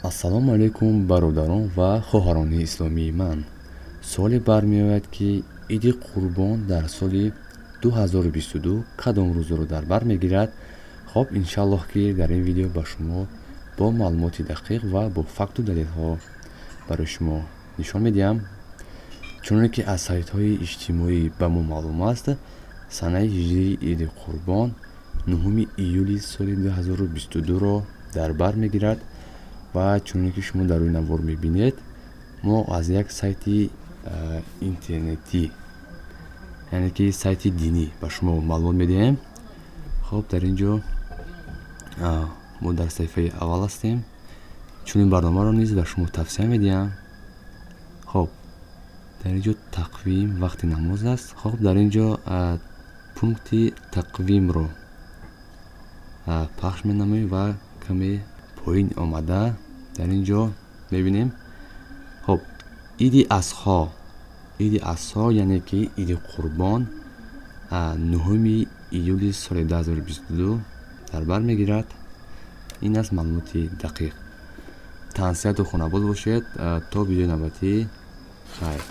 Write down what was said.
ассалому алайкум бародарон ва хоҳарони исломии ман. Соле бармеояд ки иди қурбон дар соли 2022 кадом рӯзро дар бар мегирад. хоб иншаллоҳ ки дар ин видео ба шумо бо маълумоти дақиқ ва бо факту далелҳо барои шумо нишон медиҳам. чуноне ки аз сайтҳои иҷтимоӣ ба мо маълум аст, санаи ҳиҷрии иди қурбон 9 июли соли 2022ро дар бар мегирад. ва чуноне ки шумо дар рӯи навор мебинед, мо аз як сайти интернетӣ, яъне ки сайти динӣ ба шумо маълумот медиҳем. хоб дар ин ҷо мо дар саҳифаи аввал ҳастем. чунин барномаро низ ба шумо тавсия медиҳам. хоб дар ин ҷо тақвим вақти намоз аст. хоб дар ин ҷо пункти тақвимро пахш менамоем ва каме поин омада дар ин ҷо мебинем. хоб иди асҳо, яъне ки иди қурбон 9 июли соли 2022 дар бар мегирад. ин аст маълумоти дақиқ. таҳсияту хунобод бошед. То видеои навбатӣ. хайр.